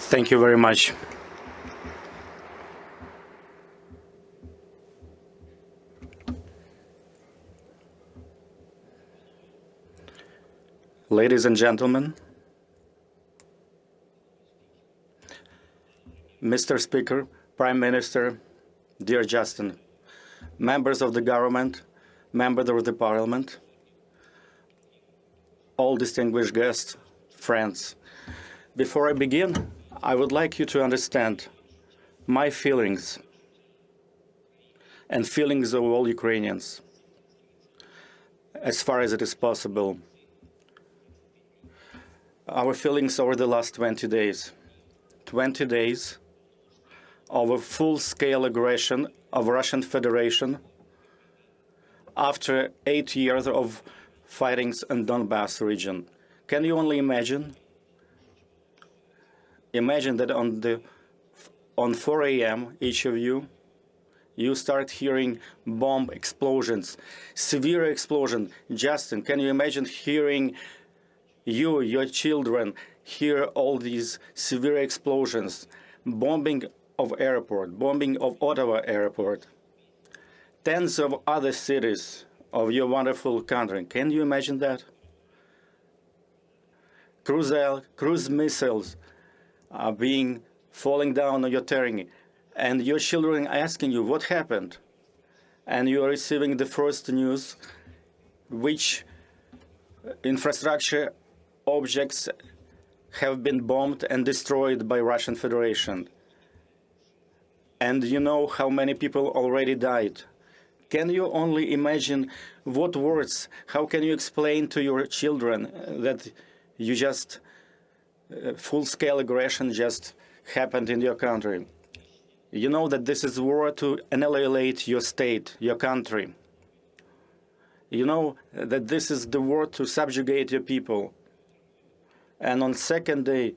Thank you very much. Ladies and gentlemen, Mr. Speaker, Prime Minister, dear Justin, members of the government, members of the parliament, all distinguished guests, friends. Before I begin, I would like you to understand my feelings and feelings of all Ukrainians, as far as it is possible. Our feelings over the last 20 days. 20 days of a full-scale aggression of Russian Federation after 8 years of fightings in Donbass region. Can you only imagine? Imagine that on 4 a.m., each of you start hearing bomb explosions, severe explosion. Justin, can you imagine hearing your children hear all these severe explosions, bombing of airport, bombing of Ottawa airport, tens of other cities of your wonderful country. Can you imagine that? Cruise missiles are falling down on your terrain, and your children asking you what happened, and you are receiving the first news which infrastructure objects have been bombed and destroyed by Russian Federation. And you know how many people already died. Can you only imagine what words, how can you explain to your children that you just, full-scale aggression just happened in your country? You know that this is war to annihilate your state, your country. You know that this is the war to subjugate your people. And on second day,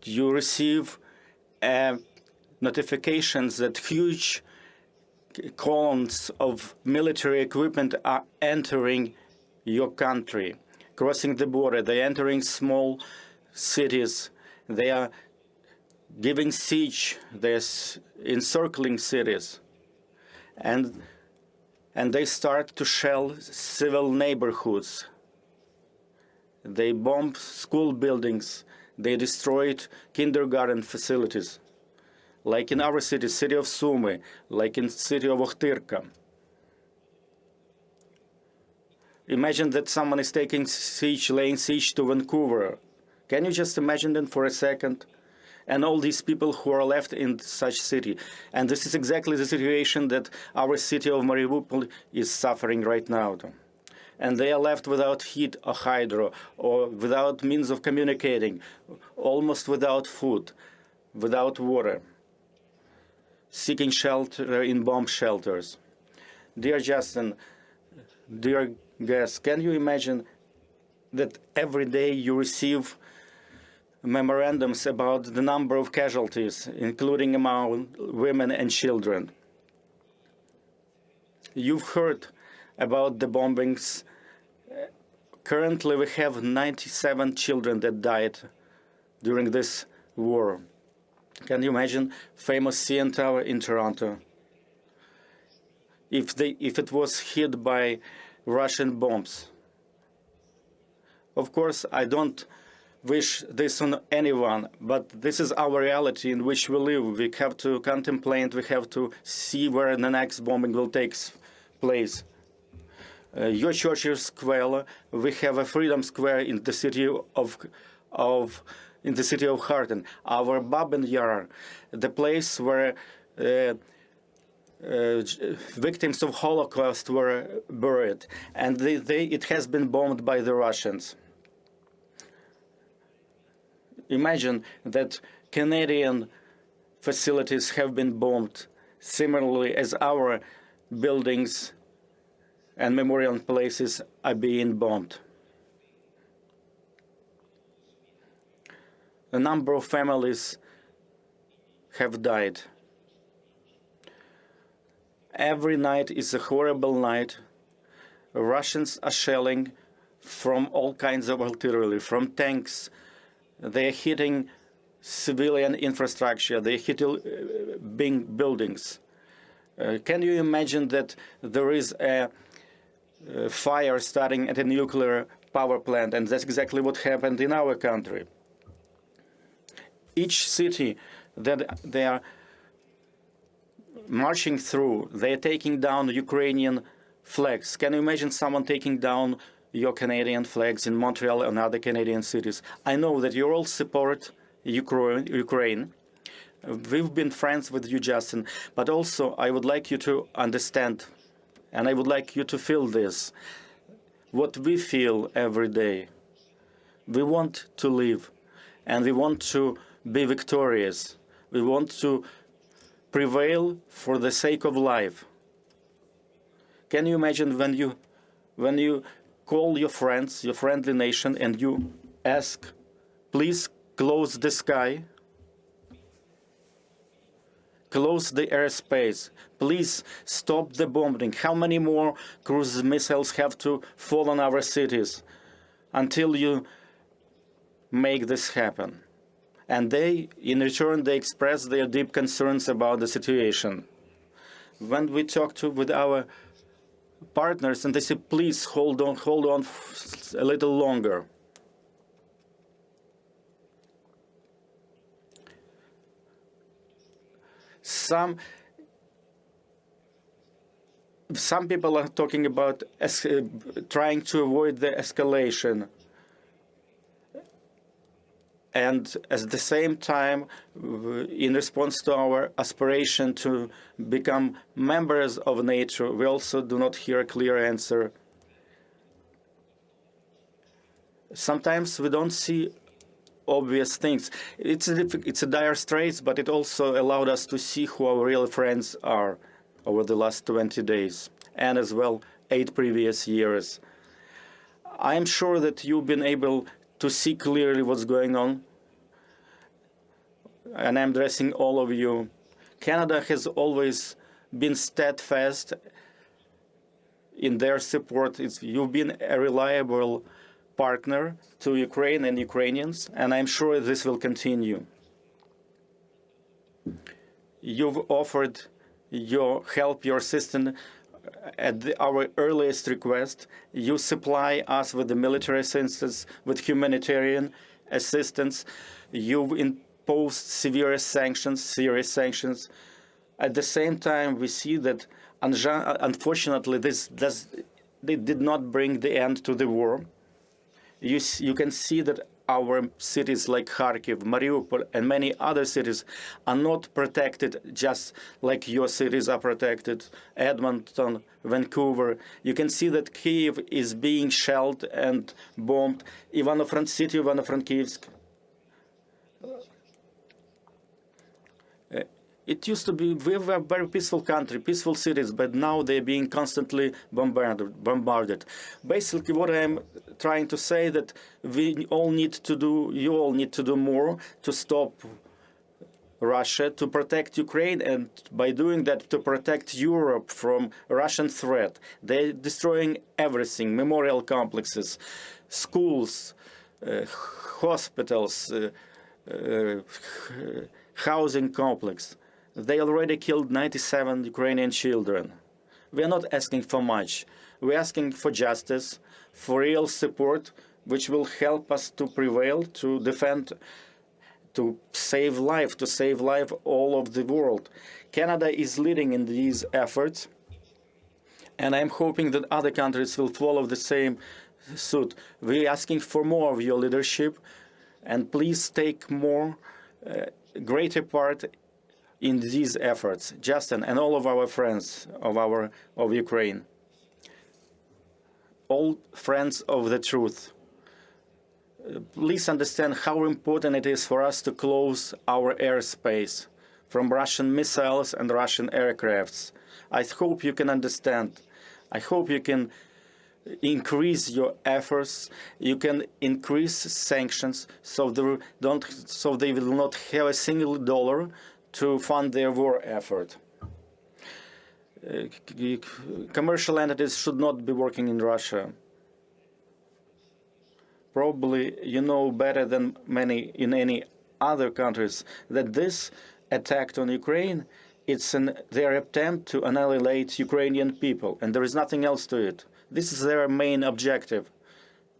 you receive notifications that huge columns of military equipment are entering your country, crossing the border. They're entering small cities. They are giving siege. They're encircling cities. And they start to shell civil neighborhoods. They bombed school buildings. They destroyed kindergarten facilities, like in our city, city of Sumy, like in city of Ochtyrka. Imagine that someone is taking siege, laying siege to Vancouver. Can you just imagine that for a second? And all these people who are left in such city. And this is exactly the situation that our city of Mariupol is suffering right now. And they are left without heat or hydro, or without means of communicating, almost without food, without water, seeking shelter in bomb shelters. Dear Justin, dear guests, can you imagine that every day you receive memorandums about the number of casualties, including among women and children? You've heard about the bombings. Currently, we have 97 children that died during this war. Can you imagine famous CN Tower in Toronto? If it was hit by Russian bombs. Of course, I don't wish this on anyone, but this is our reality in which we live. We have to contemplate, we have to see where the next bombing will take place. Your Churchill Square, we have a Freedom Square in the city of Harton. Our Babin Yar, the place where victims of Holocaust were buried, and it has been bombed by the Russians. Imagine that Canadian facilities have been bombed, similarly as our buildings and memorial places are being bombed. A number of families have died. Every night is a horrible night. Russians are shelling from all kinds of artillery, from tanks. They are hitting civilian infrastructure. They're hitting big buildings. Can you imagine that there is a fire starting at a nuclear power plant? And that's exactly what happened in our country. Each city that they are marching through, they're taking down Ukrainian flags. Can you imagine someone taking down your Canadian flags in Montreal and other Canadian cities? I know that you all support Ukraine. We've been friends with you, Justin, but also I would like you to understand, and I would like you to feel this, what we feel every day. We want to live, and we want to be victorious. We want to prevail for the sake of life. Can you imagine when you call your friends, your friendly nation, and you ask, please close the sky, close the airspace, please stop the bombing. How many more cruise missiles have to fall on our cities until you make this happen? And they, in return, they express their deep concerns about the situation. When we talk with our partners, and they say, please hold on a little longer. Some people are talking about trying to avoid the escalation. And at the same time, in response to our aspiration to become members of NATO, we also do not hear a clear answer. Sometimes we don't see obvious things. It's a dire straits, but it also allowed us to see who our real friends are over the last 20 days, and as well 8 previous years. I'm sure that you've been able to see clearly what's going on, and I'm addressing all of you. Canada has always been steadfast in their support. You've been a reliable partner to Ukraine and Ukrainians, and I'm sure this will continue. You've offered your help, your assistance at our earliest request. You supply us with the military assistance, with humanitarian assistance. You've imposed serious sanctions. At the same time, we see that, unfortunately, they did not bring the end to the war. You can see that our cities like Kharkiv, Mariupol, and many other cities are not protected just like your cities are protected. Edmonton, Vancouver. You can see that Kyiv is being shelled and bombed. Ivano-Frankivsk. It used to be, we were a very peaceful country, peaceful cities, but now they're being constantly bombarded. Basically, what I'm trying to say that you all need to do more to stop Russia, to protect Ukraine, and by doing that, to protect Europe from Russian threat. They're destroying everything: memorial complexes, schools, hospitals, housing complex. They already killed 97 Ukrainian children. We are not asking for much. We're asking for justice, for real support, which will help us to prevail, to defend, to save life all of the world. Canada is leading in these efforts, and I'm hoping that other countries will follow the same suit. We're asking for more of your leadership, and please take more, greater part in these efforts, Justin and all of our friends of Ukraine, all friends of the truth. Please understand how important it is for us to close our airspace from Russian missiles and Russian aircrafts. I hope you can understand. I hope you can increase your efforts. You can increase sanctions so they will not have a single dollar to fund their war effort. Commercial entities should not be working in Russia. Probably you know better than many in any other countries that this attack on Ukraine, it's their attempt to annihilate Ukrainian people, and there is nothing else to it. This is their main objective.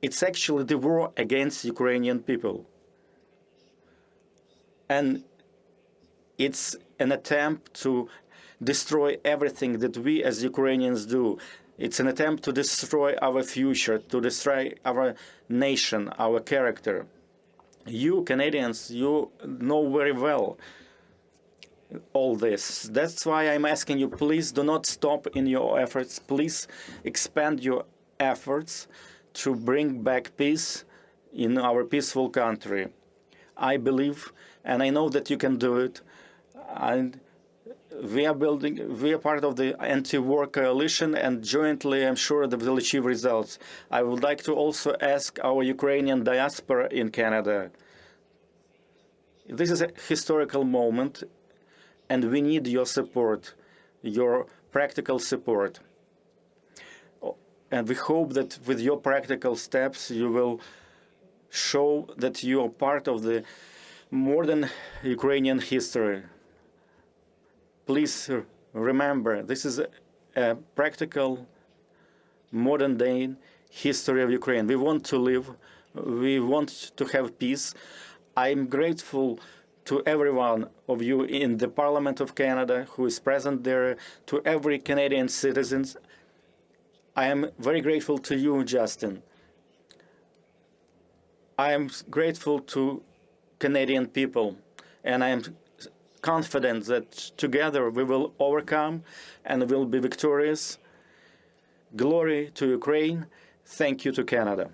It's actually the war against Ukrainian people. And it's an attempt to destroy everything that we as Ukrainians do. It's an attempt to destroy our future, to destroy our nation, our character. You Canadians, you know very well all this. That's why I'm asking you, please do not stop in your efforts. Please expand your efforts to bring back peace in our peaceful country. I believe, and I know that you can do it. And we are part of the anti-war coalition, and jointly I'm sure that we'll achieve results. I would like to also ask our Ukrainian diaspora in Canada. This is a historical moment, and we need your support, your practical support. And we hope that with your practical steps, you will show that you are part of the modern Ukrainian history. Please remember, this is a practical, modern-day history of Ukraine. We want to live. We want to have peace. I'm grateful to every one of you in the Parliament of Canada who is present there, to every Canadian citizen. I am very grateful to you, Justin. I am grateful to Canadian people, and I am confident that together we will overcome and will be victorious. Glory to Ukraine. Thank you to Canada.